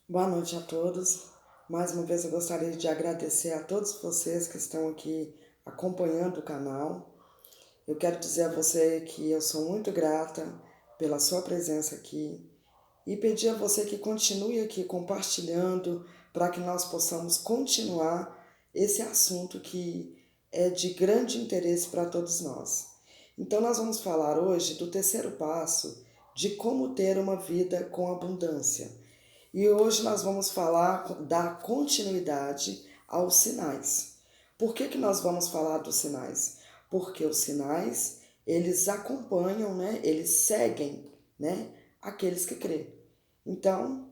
Boa noite a todos. Mais uma vez eu gostaria de agradecer a todos vocês que estão aqui acompanhando o canal. Eu quero dizer a você que eu sou muito grata pela sua presença aqui e pedir a você que continue aqui compartilhando para que nós possamos continuar esse assunto que é de grande interesse para todos nós. Então nós vamos falar hoje do terceiro passo de como ter uma vida com abundância. E hoje nós vamos falar da continuidade aos sinais. Por que nós vamos falar dos sinais? Porque os sinais, eles acompanham, né? Eles seguem, né? Aqueles que crêem. Então,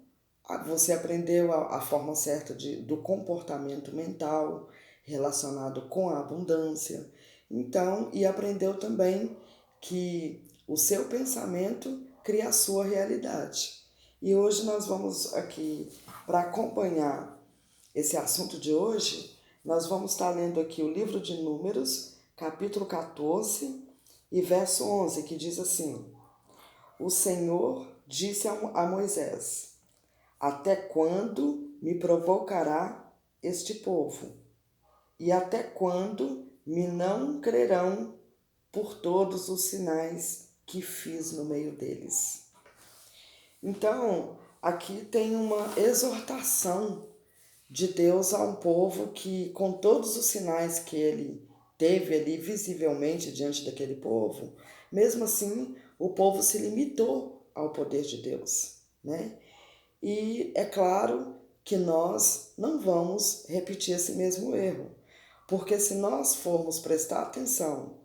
você aprendeu a forma certa do comportamento mental relacionado com a abundância. Então, e aprendeu também que o seu pensamento cria a sua realidade. E hoje nós vamos aqui, para acompanhar esse assunto de hoje, nós vamos estar lendo aqui o livro de Números, capítulo 14 e verso 11, que diz assim: O Senhor disse a Moisés: Até quando me provocará este povo? E até quando me não crerão por todos os sinais que fiz no meio deles? Então, aqui tem uma exortação de Deus a um povo que, com todos os sinais que ele teve ali visivelmente diante daquele povo, mesmo assim, o povo se limitou ao poder de Deus, né? E é claro que nós não vamos repetir esse mesmo erro, porque se nós formos prestar atenção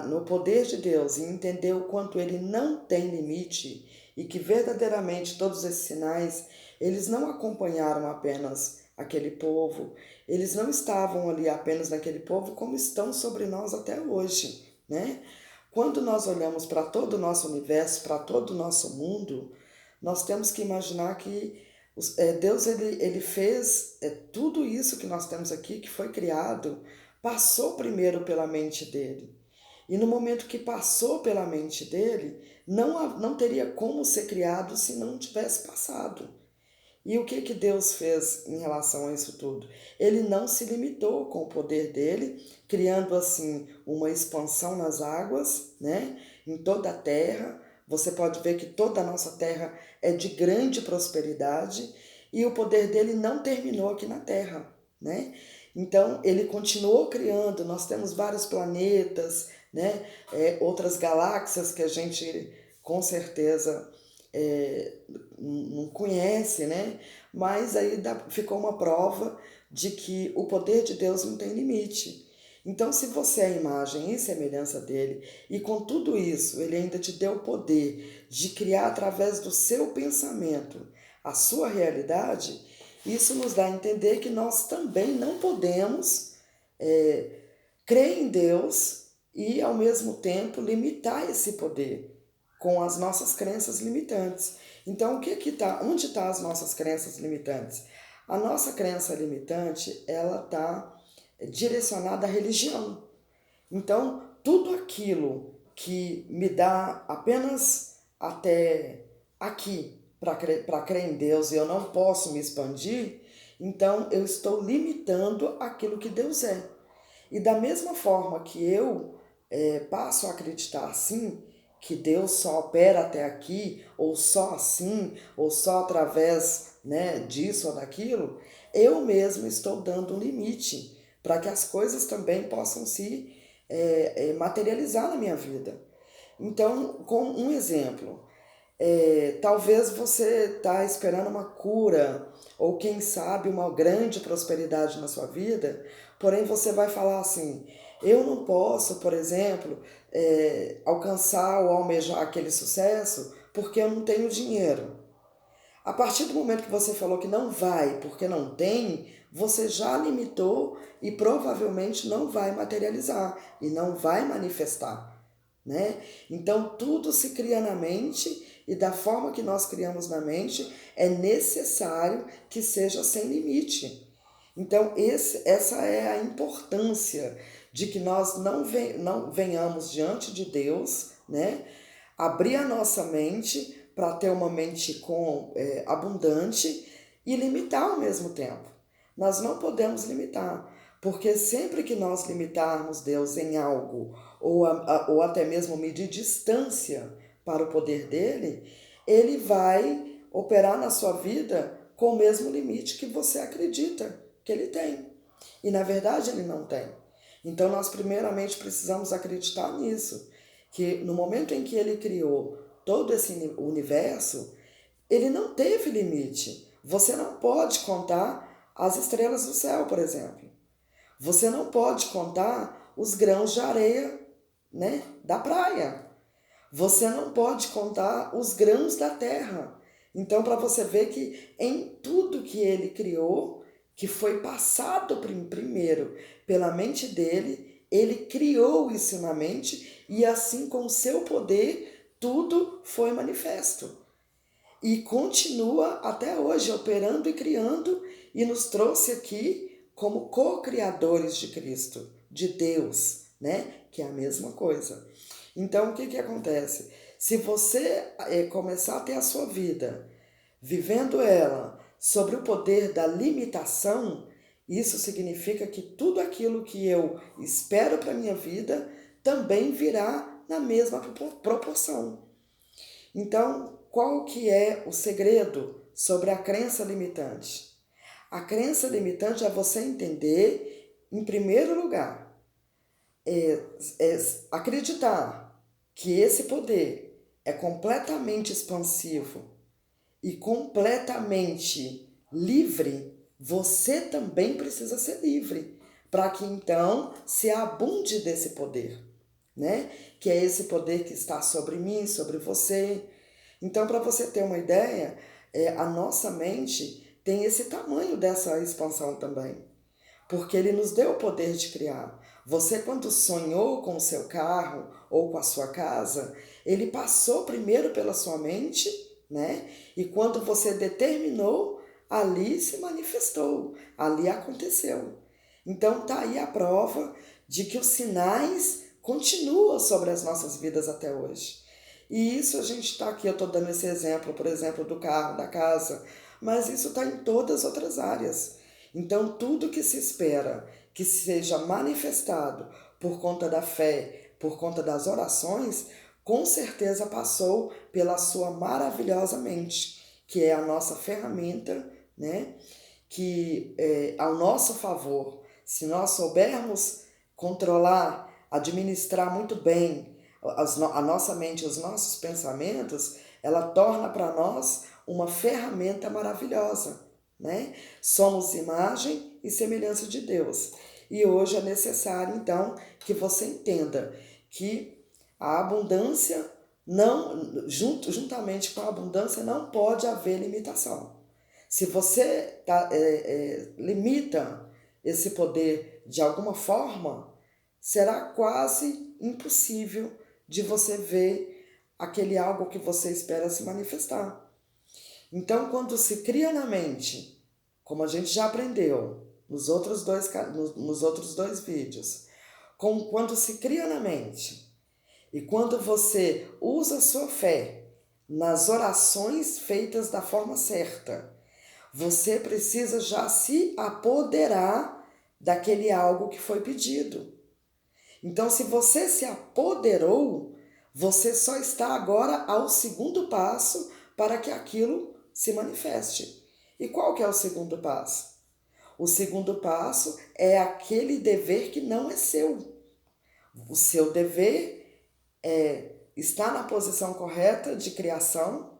no poder de Deus e entender o quanto ele não tem limite e que verdadeiramente todos esses sinais, eles não acompanharam apenas aquele povo, eles não estavam ali apenas naquele povo como estão sobre nós até hoje, né? Quando nós olhamos para todo o nosso universo, para todo o nosso mundo, nós temos que imaginar que Deus ele fez tudo isso que nós temos aqui, que foi criado, passou primeiro pela mente dele. E no momento que passou pela mente dele, não teria como ser criado se não tivesse passado. E o que Deus fez em relação a isso tudo? Ele não se limitou com o poder dele, criando assim uma expansão nas águas, né? Em toda a terra. Você pode ver que toda a nossa terra é de grande prosperidade e o poder dele não terminou aqui na terra, né? Então ele continuou criando. Nós temos vários planetas, né? Outras galáxias que a gente com certeza é, não conhece, né? Mas aí ficou uma prova de que o poder de Deus não tem limite. Então, se você é a imagem e semelhança dele, e com tudo isso ele ainda te deu o poder de criar através do seu pensamento a sua realidade, isso nos dá a entender que nós também não podemos crer em Deus e, ao mesmo tempo, limitar esse poder com as nossas crenças limitantes. Então, o que que tá? Onde estão as nossas crenças limitantes? A nossa crença limitante, ela está direcionada à religião. Então, tudo aquilo que me dá apenas até aqui para crer em Deus e eu não posso me expandir, então eu estou limitando aquilo que Deus é. E da mesma forma que eu passo a acreditar assim, que Deus só opera até aqui, ou só assim, ou só através, né, disso ou daquilo, eu mesmo estou dando um limite para que as coisas também possam se materializar na minha vida. Então, com um exemplo, talvez você está esperando uma cura ou quem sabe uma grande prosperidade na sua vida, porém você vai falar assim: eu não posso, por exemplo, alcançar ou almejar aquele sucesso porque eu não tenho dinheiro. A partir do momento que você falou que não vai porque não tem, você já limitou e provavelmente não vai materializar e não vai manifestar, né? Então tudo se cria na mente e da forma que nós criamos na mente é necessário que seja sem limite. Então essa é a importância de que nós não venhamos diante de Deus, né? Abrir a nossa mente para ter uma mente abundante e limitar ao mesmo tempo. Nós não podemos limitar, porque sempre que nós limitarmos Deus em algo, ou até mesmo medir distância para o poder dele, ele vai operar na sua vida com o mesmo limite que você acredita que ele tem. E na verdade ele não tem. Então nós primeiramente precisamos acreditar nisso, que no momento em que ele criou todo esse universo, ele não teve limite. Você não pode contar as estrelas do céu, por exemplo. Você não pode contar os grãos de areia, né, da praia. Você não pode contar os grãos da terra. Então, para você ver que em tudo que ele criou, que foi passado primeiro pela mente dele, ele criou isso na mente e assim com o seu poder tudo foi manifesto. E continua até hoje operando e criando e nos trouxe aqui como co-criadores de Cristo, de Deus, né? Que é a mesma coisa. Então, o que acontece? Se você começar a ter a sua vida vivendo ela sobre o poder da limitação, isso significa que tudo aquilo que eu espero para a minha vida também virá na mesma proporção. Então, qual que é o segredo sobre a crença limitante? A crença limitante é você entender, em primeiro lugar, acreditar que esse poder é completamente expansivo e completamente livre. Você também precisa ser livre para que então se abunde desse poder, né? Que é esse poder que está sobre mim, sobre você. Então, para você ter uma ideia, a nossa mente tem esse tamanho dessa expansão também, porque ele nos deu o poder de criar. Você, quando sonhou com o seu carro ou com a sua casa, ele passou primeiro pela sua mente, né? E quando você determinou, ali se manifestou, ali aconteceu. Então tá aí a prova de que os sinais continuam sobre as nossas vidas até hoje. E isso a gente está aqui, eu estou dando esse exemplo, por exemplo, do carro, da casa, mas isso está em todas as outras áreas. Então, tudo que se espera que seja manifestado por conta da fé, por conta das orações, com certeza passou pela sua maravilhosa mente, que é a nossa ferramenta, né? Que é ao nosso favor. Se nós soubermos controlar, administrar muito bem a nossa mente, os nossos pensamentos, ela torna para nós uma ferramenta maravilhosa, né? Somos imagem e semelhança de Deus. E hoje é necessário, então, que você entenda que a abundância não, juntamente com a abundância, não pode haver limitação. Se você limita esse poder de alguma forma, será quase impossível de você ver aquele algo que você espera se manifestar. Então, quando se cria na mente, como a gente já aprendeu nos outros dois vídeos, quando se cria na mente e quando você usa a sua fé nas orações feitas da forma certa, você precisa já se apoderar daquele algo que foi pedido. Então, se você se apoderou, você só está agora ao segundo passo para que aquilo se manifeste. E qual que é o segundo passo? O segundo passo é aquele dever que não é seu. O seu dever é estar na posição correta de criação,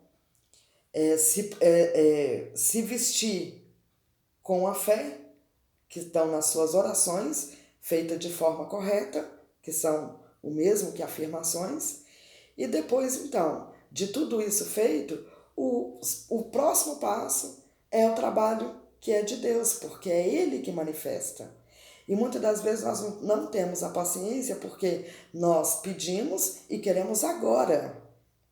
se vestir com a fé, que estão nas suas orações, feitas de forma correta, que são o mesmo que afirmações, e depois, então, de tudo isso feito, o próximo passo é o trabalho que é de Deus, porque é Ele que manifesta. E muitas das vezes nós não temos a paciência porque nós pedimos e queremos agora,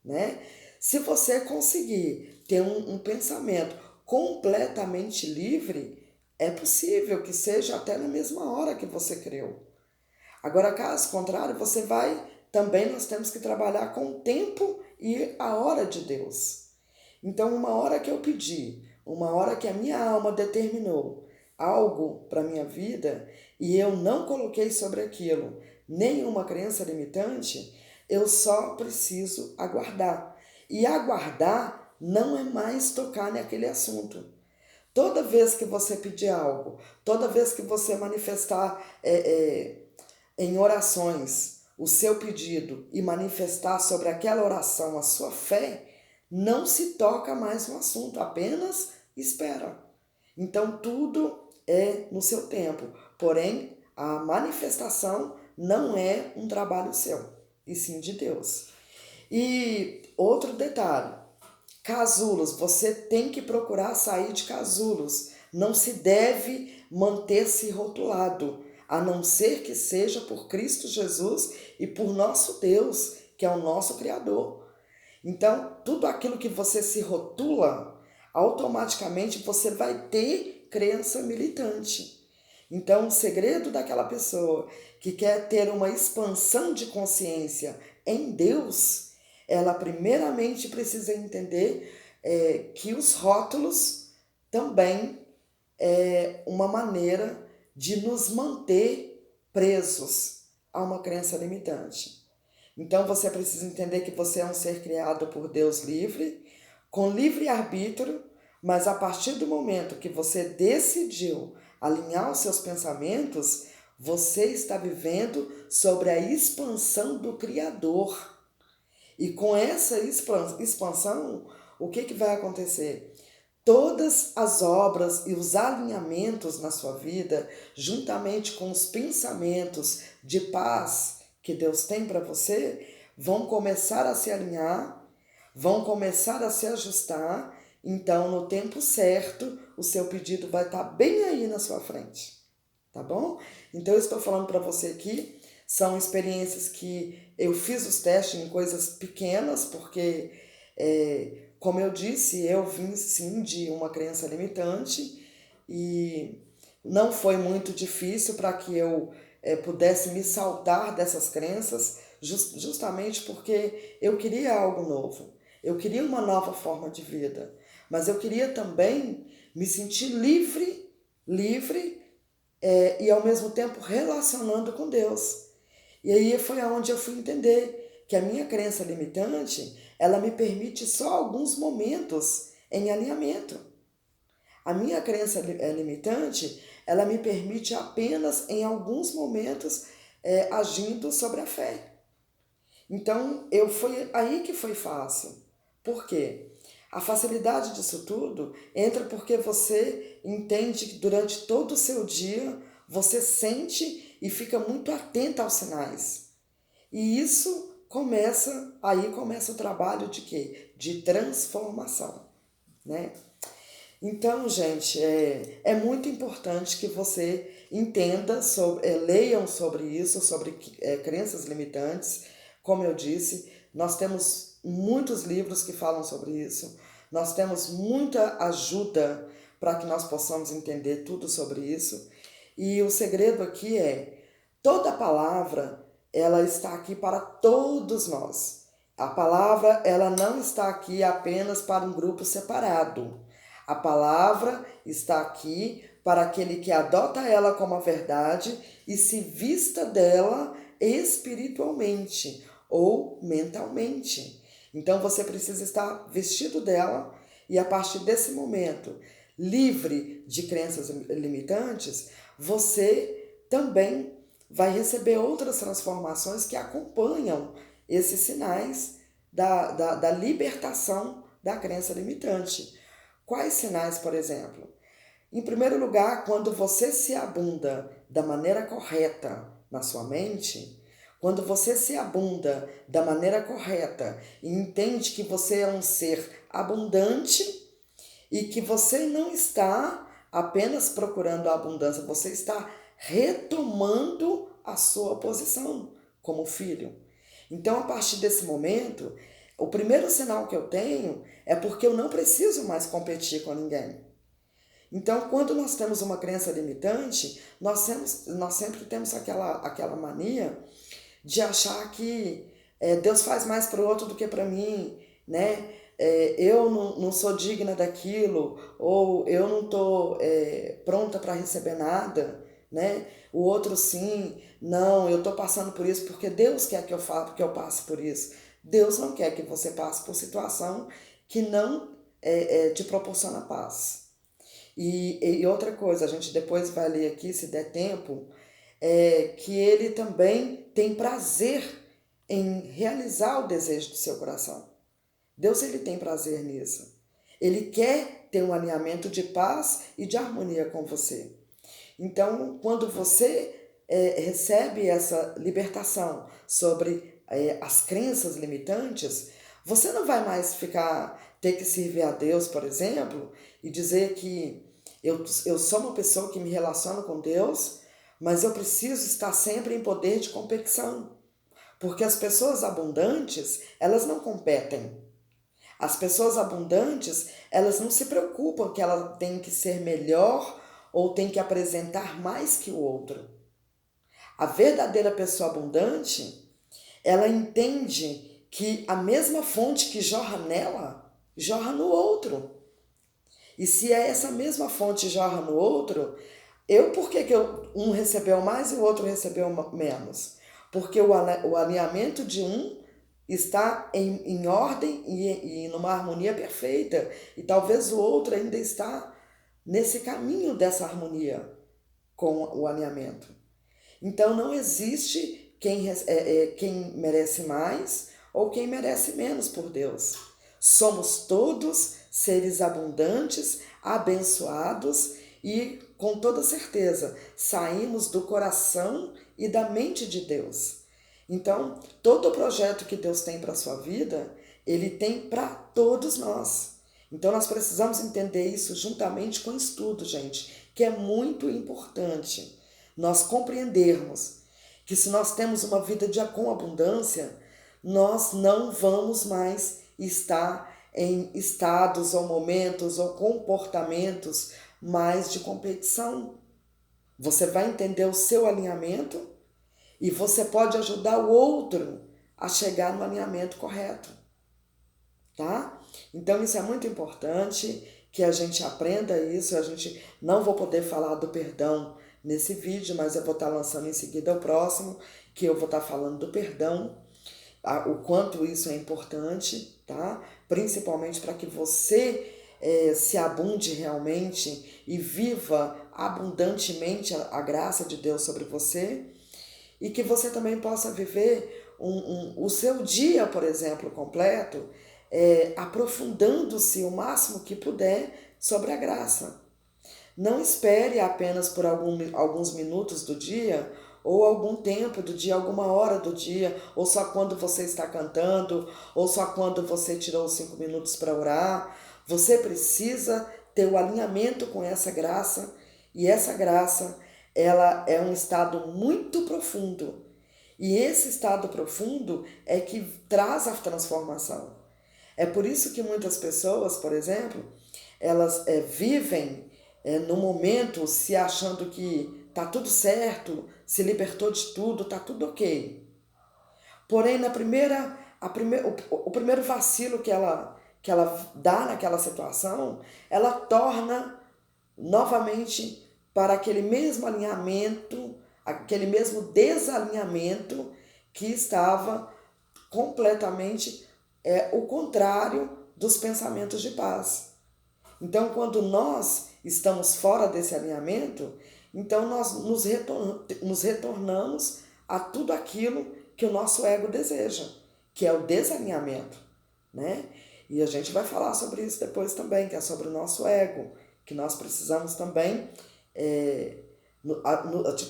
né? Se você conseguir ter um pensamento completamente livre, é possível que seja até na mesma hora que você criou. Agora, caso contrário, nós temos que trabalhar com tempo e a hora de Deus. Então, uma hora que eu pedi, uma hora que a minha alma determinou algo para a minha vida e eu não coloquei sobre aquilo nenhuma crença limitante, eu só preciso aguardar. E aguardar não é mais tocar naquele assunto. Toda vez que você pedir algo, toda vez que você manifestar em orações o seu pedido e manifestar sobre aquela oração a sua fé, não se toca mais no assunto, apenas espera. Então tudo é no seu tempo, porém a manifestação não é um trabalho seu, e sim de Deus. E outro detalhe, casulos, você tem que procurar sair de casulos, não se deve manter-se rotulado, a não ser que seja por Cristo Jesus e por nosso Deus, que é o nosso Criador. Então, tudo aquilo que você se rotula, automaticamente você vai ter crença militante. Então, o segredo daquela pessoa que quer ter uma expansão de consciência em Deus, ela primeiramente precisa entender que os rótulos também é uma maneira de nos manter presos a uma crença limitante. Então você precisa entender que você é um ser criado por Deus livre, com livre arbítrio, mas a partir do momento que você decidiu alinhar os seus pensamentos, você está vivendo sobre a expansão do Criador. E com essa expansão, o que vai acontecer? Todas as obras e os alinhamentos na sua vida, juntamente com os pensamentos de paz que Deus tem para você, vão começar a se alinhar, vão começar a se ajustar. Então, no tempo certo, o seu pedido vai estar bem aí na sua frente, tá bom? Então, eu estou falando para você aqui, são experiências que eu fiz os testes em coisas pequenas, porque como eu disse, eu vim sim de uma crença limitante e não foi muito difícil para que eu pudesse me saltar dessas crenças, justamente porque eu queria algo novo, eu queria uma nova forma de vida, mas eu queria também me sentir livre e ao mesmo tempo relacionando com Deus. E aí foi aonde eu fui entender que a minha crença limitante, ela me permite só alguns momentos em alinhamento. A minha crença limitante, ela me permite apenas em alguns momentos agindo sobre a fé. Então, foi aí que foi fácil. Por quê? A facilidade disso tudo entra porque você entende que durante todo o seu dia você sente e fica muito atenta aos sinais. E isso começa o trabalho de quê? De transformação, né? Então, gente, é muito importante que você entenda, leiam sobre isso, sobre crenças limitantes. Como eu disse, nós temos muitos livros que falam sobre isso. Nós temos muita ajuda para que nós possamos entender tudo sobre isso. E o segredo aqui toda palavra, ela está aqui para todos nós. A palavra, ela não está aqui apenas para um grupo separado. A palavra está aqui para aquele que adota ela como a verdade e se vista dela espiritualmente ou mentalmente. Então você precisa estar vestido dela e a partir desse momento, livre de crenças limitantes, você também vai receber outras transformações que acompanham esses sinais da libertação da crença limitante. Quais sinais, por exemplo? Em primeiro lugar, quando você se abunda da maneira correta na sua mente, quando você se abunda da maneira correta e entende que você é um ser abundante e que você não está apenas procurando a abundância, você está retomando a sua posição como filho. Então, a partir desse momento, o primeiro sinal que eu tenho é porque eu não preciso mais competir com ninguém. Então, quando nós temos uma crença limitante, nós sempre temos aquela mania de achar que Deus faz mais para o outro do que para mim, né? Eu não sou digna daquilo, ou eu não estou pronta para receber nada, né? O outro sim, não, eu estou passando por isso porque Deus quer que eu passe por isso. Deus não quer que você passe por situação que não te proporciona paz. E outra coisa, a gente depois vai ler aqui, se der tempo, que ele também tem prazer em realizar o desejo do seu coração. Deus, ele tem prazer nisso. Ele quer ter um alinhamento de paz e de harmonia com você. Então, quando você recebe essa libertação sobre as crenças limitantes, você não vai mais ter que servir a Deus, por exemplo, e dizer que eu sou uma pessoa que me relaciona com Deus, mas eu preciso estar sempre em poder de competição. Porque as pessoas abundantes, elas não competem. As pessoas abundantes, elas não se preocupam que ela tem que ser melhor ou tem que apresentar mais que o outro. A verdadeira pessoa abundante, ela entende que a mesma fonte que jorra nela, jorra no outro. E se é essa mesma fonte jorra no outro, por que um recebeu mais e o outro recebeu menos? Porque o alinhamento de um está em ordem e numa harmonia perfeita. E talvez o outro ainda está nesse caminho dessa harmonia com o alinhamento. Então não existe quem merece mais ou quem merece menos por Deus. Somos todos seres abundantes, abençoados e, com toda certeza, saímos do coração e da mente de Deus. Então, todo o projeto que Deus tem para a sua vida, Ele tem para todos nós. Então, nós precisamos entender isso juntamente com o estudo, gente, que é muito importante nós compreendermos que se nós temos uma vida com abundância, nós não vamos mais estar em estados ou momentos ou comportamentos mais de competição. Você vai entender o seu alinhamento e você pode ajudar o outro a chegar no alinhamento correto, tá? Então isso é muito importante que a gente aprenda isso. A gente não vou poder falar do perdão nesse vídeo, mas eu vou estar lançando em seguida o próximo, que eu vou estar falando do perdão, o quanto isso é importante, tá? Principalmente para que você se abunde realmente e viva abundantemente a graça de Deus sobre você, e que você também possa viver o seu dia, por exemplo, completo, aprofundando-se o máximo que puder sobre a graça. Não espere apenas por alguns minutos do dia, ou algum tempo do dia, alguma hora do dia, ou só quando você está cantando, ou só quando você tirou 5 minutos para orar. Você precisa ter o alinhamento com essa graça, e essa graça, ela é um estado muito profundo. E esse estado profundo é que traz a transformação. É por isso que muitas pessoas, por exemplo, elas vivem no momento se achando que tá tudo certo, se libertou de tudo, tá tudo ok. Porém, o primeiro vacilo que ela dá naquela situação, ela torna novamente para aquele mesmo alinhamento, aquele mesmo desalinhamento que estava completamente o contrário dos pensamentos de paz. Então, quando nós estamos fora desse alinhamento, então nós nos retornamos a tudo aquilo que o nosso ego deseja, que é o desalinhamento, né? E a gente vai falar sobre isso depois também, que é sobre o nosso ego, que nós precisamos também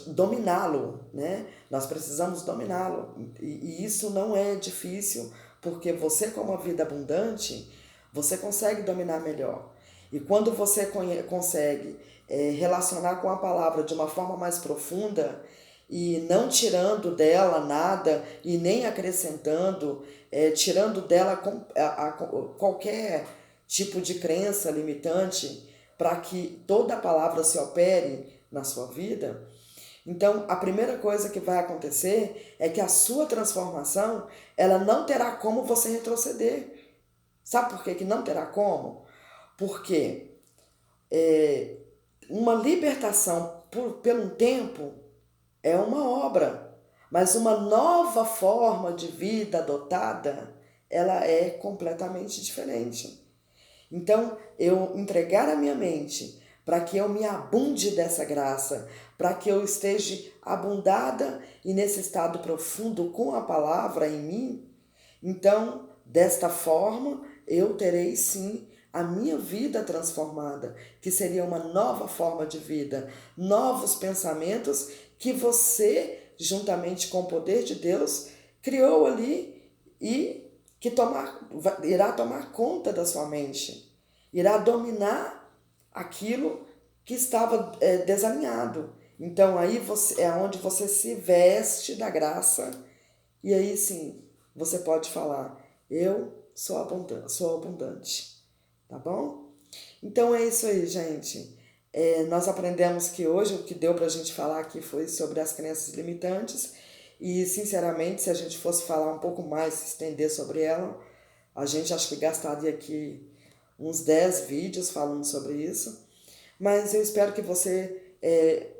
dominá-lo, né? Nós precisamos dominá-lo. E isso não é difícil, porque você, com uma vida abundante, você consegue dominar melhor. E quando você consegue relacionar com a palavra de uma forma mais profunda, e não tirando dela nada e nem acrescentando, tirando dela qualquer tipo de crença limitante, para que toda a palavra se opere na sua vida, Então, a primeira coisa que vai acontecer é que a sua transformação, ela não terá como você retroceder. Sabe por que não terá como? Porque uma libertação por um tempo é uma obra, mas uma nova forma de vida adotada, ela é completamente diferente. Então, eu entregar a minha mente para que eu me abunde dessa graça, para que eu esteja abundada e nesse estado profundo com a palavra em mim, então, desta forma, eu terei sim a minha vida transformada, que seria uma nova forma de vida, novos pensamentos que você, juntamente com o poder de Deus, criou ali e que irá tomar conta da sua mente, irá dominar aquilo que estava desalinhado. Então aí é onde você se veste da graça e aí sim você pode falar, eu sou abundante, tá bom? Então é isso aí, gente. Nós aprendemos que hoje o que deu para a gente falar aqui foi sobre as crenças limitantes e, sinceramente, se a gente fosse falar um pouco mais, se estender sobre ela, a gente acho que gastaria aqui uns 10 vídeos falando sobre isso. Mas eu espero que você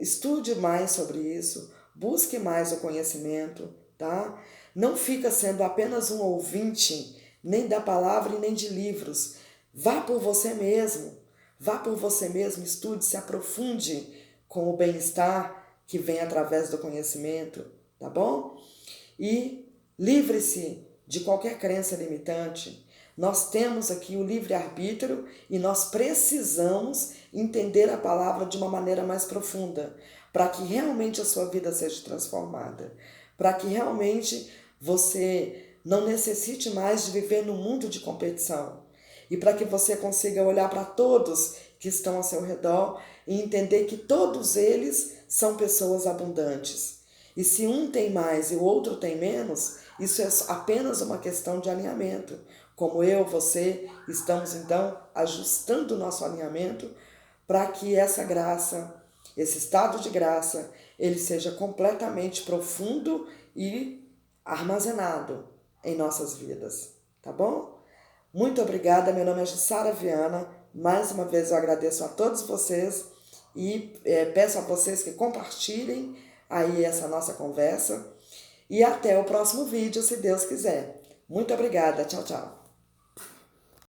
estude mais sobre isso, busque mais o conhecimento, tá? Não fica sendo apenas um ouvinte, nem da palavra e nem de livros. Vá por você mesmo, vá por você mesmo, estude, se aprofunde com o bem-estar que vem através do conhecimento, tá bom? E livre-se de qualquer crença limitante. Nós temos aqui o livre-arbítrio e nós precisamos entender a palavra de uma maneira mais profunda, para que realmente a sua vida seja transformada, para que realmente você não necessite mais de viver no mundo de competição e para que você consiga olhar para todos que estão ao seu redor e entender que todos eles são pessoas abundantes. E se um tem mais e o outro tem menos, isso é apenas uma questão de alinhamento. Como eu, você, estamos então ajustando o nosso alinhamento para que essa graça, esse estado de graça, ele seja completamente profundo e armazenado em nossas vidas, tá bom? Muito obrigada, meu nome é Jussara Viana, mais uma vez eu agradeço a todos vocês e peço a vocês que compartilhem aí essa nossa conversa e até o próximo vídeo, se Deus quiser. Muito obrigada, tchau, tchau.